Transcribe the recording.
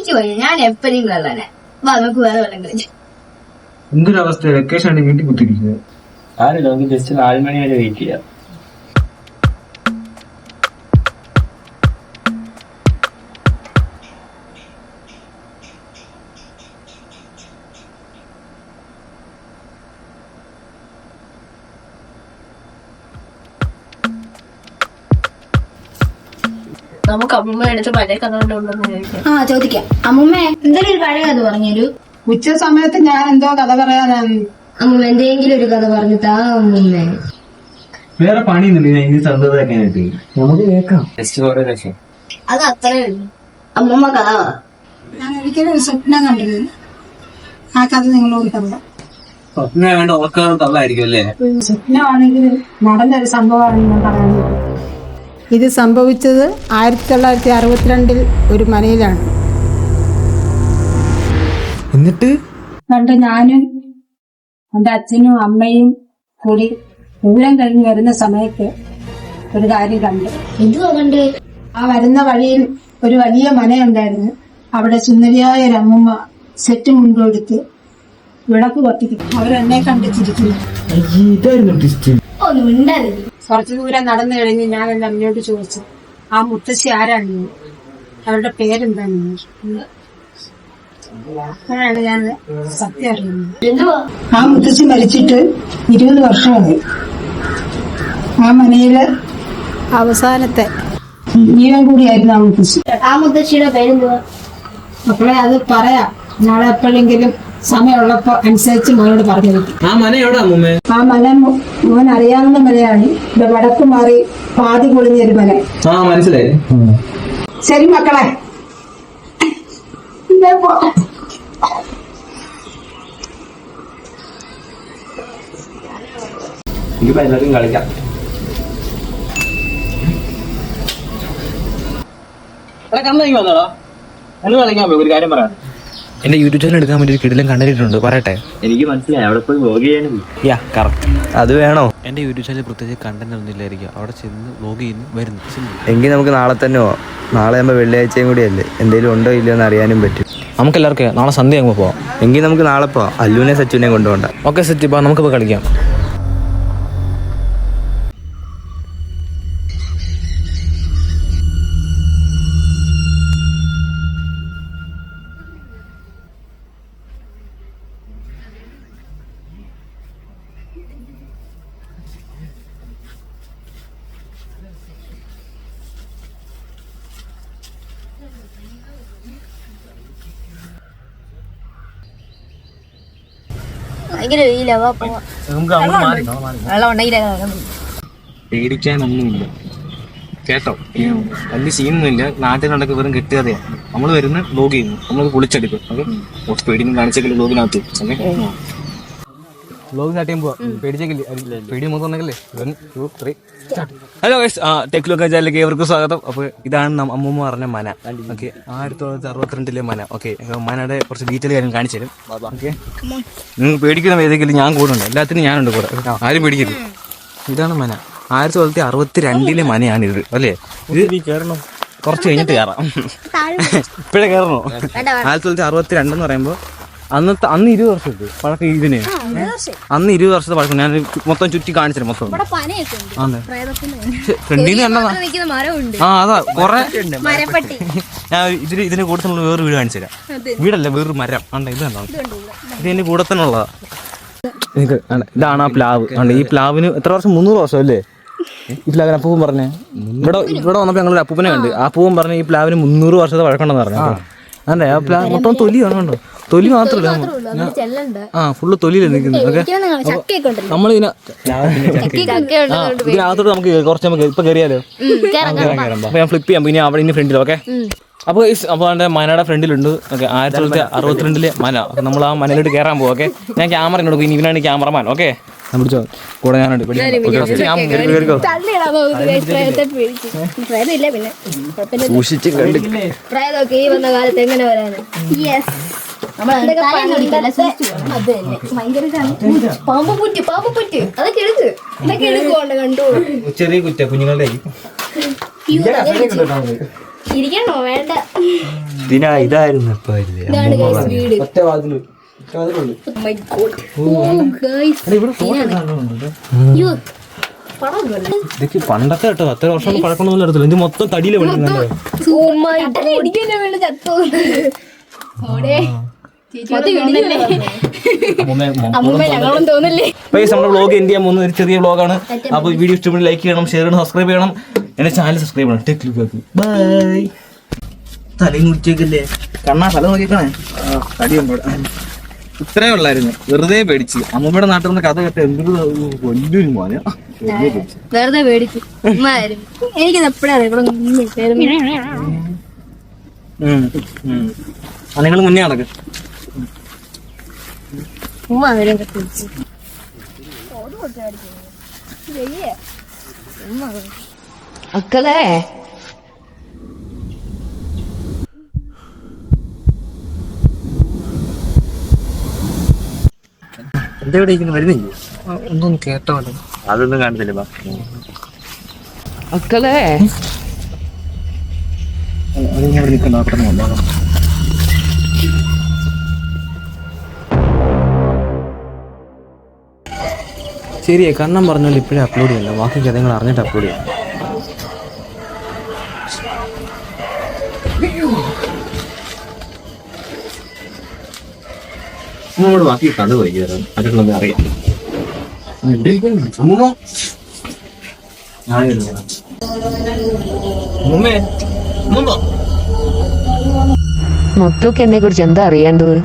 എനിക്ക് പോയി ഞാൻ എപ്പോഴും വെള്ളനെ നമുക്ക് വേറെ വെള്ളം കളിച്ചു. എന്തൊരവസ്ഥ, വെക്കേഷൻ ആണ് വീട്ടിൽ കുത്തിരിക്കുന്നത്. ആരില്ല, നമുക്ക് ജസ്റ്റ് 4 മണി വരെ വെയിറ്റ് ചെയ്യാം. നമുക്ക് അമ്മൂമ്മ എടുത്ത് പഴയ കഥ കൊണ്ടുണ്ടെന്ന് ചോദിക്കാം. ചോദിക്കാം. അമ്മൂമ്മ എന്തെങ്കിലും ഒരു പഴയ കഥ പറഞ്ഞൊരു. ഉച്ച സമയത്ത് ഞാൻ എന്തോ കഥ പറയാനാണ്. അമ്മൂമ്മ എന്തെങ്കിലും ഒരു കഥ പറഞ്ഞു താ അമ്മൂമ്മ. വേറെ പണിയൊന്നുമില്ല ഇനി സന്തോഷമാക്കാനായിട്ട്. നമുക്ക് കേൾക്കാം. ജസ്റ്റ് ഓരോ ലക്ഷം. അത് അത്രേ ഉള്ളൂ. അമ്മൂമ്മ കഥ പറ. ഞാൻ ഒരിക്കലും ഒരു സ്വപ്നം കണ്ടിരുന്നു. ആ കഥ നിങ്ങളോട് പറയാം. സ്വപ്നം വേണ്ട ഓർക്കാതെ തള്ളായിരിക്കും അല്ലേ? സ്വപ്നമാണെങ്കിൽ നടന്നൊരു സംഭവമാണ് ഞാൻ പറയാൻ. ഇത് സംഭവിച്ചത് 1962 ഒരു മനയിലാണ്. എന്നിട്ട് പണ്ട് ഞാനും എന്റെ അച്ഛനും അമ്മയും കൂടി പൂരം കഴിഞ്ഞ് വരുന്ന സമയത്ത് ഒരു കാര്യം കണ്ടു. എന്തുവാ കണ്ട്? ആ വരുന്ന വഴിയിൽ ഒരു വലിയ മനയുണ്ടായിരുന്നു. അവിടെ സുന്ദരിയായ ഒരു അമ്മൂമ്മ സെറ്റ് മുൻകൊടുത്ത് വിളക്ക് കത്തിക്കും. അവരെന്നെ കണ്ട് ചിരിക്കുന്നു. ഇതായിരുന്നു ട്വിസ്റ്റ്. ഒന്ന് മിണ്ടാതിരി. കുറച്ചു ദൂരം നടന്നു കഴിഞ്ഞ് ഞാൻ എന്റെ അമ്മയോട് ചോദിച്ചു, ആ മുത്തശ്ശി ആരാണെന്ന്, അവരുടെ പേരെന്താണെന്ന്. അപ്പോഴാണ് ഞാൻ സത്യം അറിയുന്നത്. എന്തുവാ? ആ മുത്തശ്ശി മരിച്ചിട്ട് 20 വർഷമായി. ആ മനയില് അവസാനത്തെ ജീവൻ കൂടിയായിരുന്നു ആ മുത്തശ്ശി. ആ മുത്തശ്ശിയുടെ പേരെന്തുവാ? മക്കളെ അത് പറയാം, നാളെ എപ്പോഴെങ്കിലും സമയമുള്ളപ്പോ അനുസരിച്ച് മോനോട് പറഞ്ഞു തരും. ആ മന എവിടെ അമ്മൂമ്മേ? ആ മല മോൻ അറിയാവുന്ന മലയാണ്. ഇവിടെ വടക്ക് മാറി പാതി പൊളിഞ്ഞൊരു മല. ആ മനസ്സിലായി. ശരി മക്കളെ, എനിക്കിപ്പോ എല്ലാവർക്കും കളിക്കാം. കണ്ണു വന്നോളോ, എന്ന് കളിക്കാൻ പോയി. ഒരു കാര്യം പറയാം, എന്റെ യൂട്യൂബ് ചാനൽ എടുക്കാൻ വേണ്ടി ഒരു കിടിലം കണ്ടിട്ടുണ്ട്, പറയട്ടെ? എനിക്ക് മനസ്സിലായി. അവിടെ പോയി വ്ലോഗ് ചെയ്യാനും. യാ കറക്റ്റ്, അത് വേണോ? എൻ്റെ യൂട്യൂബ് ചാനൽ പ്രത്യേകിച്ച് കണ്ടന്റ് ഒന്നുമില്ലായിരിക്കും. അവിടെ ചെന്ന് വ്ലോഗ് ചെയ്യുന്നു വരുന്നു. എങ്കിൽ നമുക്ക് നാളെ തന്നെ പോവാം. നാളെ ആകുമ്പോൾ വെള്ളിയാഴ്ചയും കൂടിയല്ലേ, എന്തെങ്കിലും ഉണ്ടോ ഇല്ലയോ എന്ന് അറിയാനും പറ്റും. നമുക്ക് എല്ലാവർക്കും നാളെ സന്ധ്യ ആകുമ്പോൾ പോവാം. എങ്കിൽ നമുക്ക് നാളെ പോവാം. അല്ലുവിനെ സച്ചുവിനെ കൊണ്ടുപോകണ്ട. ഓക്കെ സെറ്റ്, ഇപ്പോൾ നമുക്കിപ്പോൾ കളിക്കാം. ഭയങ്കര വെയിലാവാ പോവാ. വെള്ളം ഉണ്ടെങ്കിലേ പേടിക്കാനൊന്നുമില്ല കേട്ടോ, വലിയ സീനൊന്നുമില്ല. നാട്ടിൽ നടക്ക് വെറും കെട്ടുകഥയാണ്. നമ്മൾ വരുന്ന വ്ലോഗ് ചെയ്യുന്നു, നമ്മൾ കുളിച്ചെടുക്കും. അത് കുറച്ച് പേടിയും കാണിച്ചേക്കില്ല വ്ലോഗിനകത്ത്. വ്ലോഗ് സ്റ്റാർട്ട് ചെയ്യുമ്പോൾ പേടിച്ചേക്കില്ല, പേടി മൊത്തം. ഹലോ ഗൈസ്, ടെക് ലോക ചാനലിലേക്ക് ഏവർക്കും സ്വാഗതം. അപ്പോൾ ഇതാണ് അമ്മൂമ്മ പറഞ്ഞ മന. ഓക്കെ, 1962 മന. ഓക്കെ, മനയുടെ കുറച്ച് ഡീറ്റെയിൽ കാര്യം കാണിച്ചു തരും. ഓക്കെ, നിങ്ങൾ പേടിക്കുന്ന ഏതെങ്കിലും ഞാൻ കൂടെ ഉണ്ട്, എല്ലാത്തിനും ഞാനുണ്ട് കൂടെ, ആരും പേടിക്കരുത്. ഇതാണ് മന. 1962 മനയാണിത് അല്ലേ? ഇത് കയറണം, കുറച്ച് കഴിഞ്ഞിട്ട് കയറാം. ഇപ്പോഴേ കയറണോ? 1962 എന്ന് പറയുമ്പോൾ അന്ന് 20 വർഷത്തെ പഴക്കം ഇതിന്. അന്ന് 20 വർഷത്തെ പഴക്കം. ഞാൻ മൊത്തം ചുറ്റി കാണിച്ചില്ല മൊത്തം. ഫ്രണ്ടിൽ നിന്ന് അതാ കൊറേ. ഞാൻ ഇതിന് കൂടെ തന്നെ വേറൊരു വീട് കാണിച്ചു തരാം. വീടല്ല, വേറൊരു മരം ഉണ്ട്. ഇത് കണ്ടോ, ഇത് എന്റെ കൂടെ തന്നെ ഉള്ളതാ. ഇതാണ് ആ പ്ലാവ്. ഈ പ്ലാവിന് എത്ര വർഷം? 300 വർഷം അല്ലേ? ഈ പ്ലാവിന് അപ്പൂപ്പൻ പറഞ്ഞേ. ഇവിടെ വന്നപ്പോ ഞങ്ങൾ അപ്പൂപ്പനെ കണ്ട്. അപ്പൂപ്പൻ പറഞ്ഞ ഈ പ്ലാവിന് 300 വർഷത്തെ വഴക്കണ്ടെന്ന് പറഞ്ഞു. അതെ, ആ പ്ലാവ് മൊത്തം തൊലിയാണ് കണ്ടോ. തൊലി മാത്രമല്ല, ഫുള്ള് തൊലിയിലാണ് നിൽക്കുന്നത്. ഓക്കെ, നമ്മളിതിനെ ഇതിനകത്തോട്ട് നമുക്ക് കുറച്ച് നമുക്ക് ഇപ്പൊ കയറിയാലോ. അപ്പൊ ഞാൻ ഫ്ലിപ്പ് ചെയ്യാം. പിന്നെ അവിടെ ഇനി ഫ്രണ്ടിൽ. ഓക്കെ, അപ്പോൾ എൻ്റെ മനയുടെ ഫ്രണ്ടിലുണ്ട്. ഓക്കെ, 1962 മന. നമ്മൾ ആ മനയിലോട്ട് കയറാൻ പോകും. ഓക്കെ, ഞാൻ ക്യാമറ കൊടുക്കും. ഇനി ഇവനാണ് ക്യാമറമാൻ. ഓക്കെ, ഞാൻ പിടിച്ചോ, കൂടെ ഞാനുണ്ട്. സൂക്ഷിച്ച് കണ്ട് ചെറിയ കുറ്റ കുഞ്ഞുങ്ങളുടെ ഇരിക്കണോ? വേണ്ട. ഇതിനാ ഇതായിരുന്നു ഇപ്പൊ ഇല്ലേ അമ്മൂമ്മ പറഞ്ഞു. വീട് ഒറ്റ വാതില് ഇതൊക്കെ പണ്ടത്തെ കേട്ടോ, അത്ര വർഷം പഴക്കമൊന്നും എടുത്തില്ല. ഇത് മൊത്തം തടിയിലെ വിളിക്കുന്നത്. നമ്മുടെ വ്ളോഗ് എൻഡ് ചെയ്യാൻ പോകുന്ന ഒരു ചെറിയ വ്ളോഗാണ്. അപ്പോൾ വീഡിയോ ഇഷ്ടപ്പെട്ട് ലൈക്ക് ചെയ്യണം, ഷെയർ ചെയ്യണം, സബ്സ്ക്രൈബ് ചെയ്യണം. എന്റെ ചാനൽ സബ്സ്ക്രൈബ് ചെയ്യണം. Tech look. ബൈ. തലയും കുടിച്ചേക്കല്ലേ കണ്ണാ, തല നോക്കിക്കണേ. തടിയുണ്ടോ? ഇത്രേ ഉള്ളായിരുന്നു, വെറുതെ പേടിച്ച്. അമ്മൂമ്മയുടെ നാട്ടിൽ നിന്ന് കഥ കേട്ട എന്തൊരു വലിയൊരു മോനെ. വെറുതെ പേടിച്ചു. എനിക്ക് എപ്പോഴാണ് നിങ്ങൾ മുന്നേ നടക്ക്. മക്കളെ എന്തെവിടെ വരുന്നില്ലേ? ഒന്നും കേട്ടോ? അതൊന്നും കാണത്തില്ല. മക്കളെ അതിങ്ങനെ നിൽക്കണ്ട. ശരിയാ, കണ്ണം പറഞ്ഞാൽ ഇപ്പോഴേ അപ്ലോഡ് ചെയ്യണ്ട, ബാക്കി കഥകൾ അറിഞ്ഞിട്ട് അപ്ലോഡ് ചെയ്യാം. അമ്മോട് ബാക്കി കഥ പോയി അതൊക്കെ അറിയാം. മൊത്തക്ക് എന്നെ കുറിച്ച് എന്താ അറിയേണ്ടത്?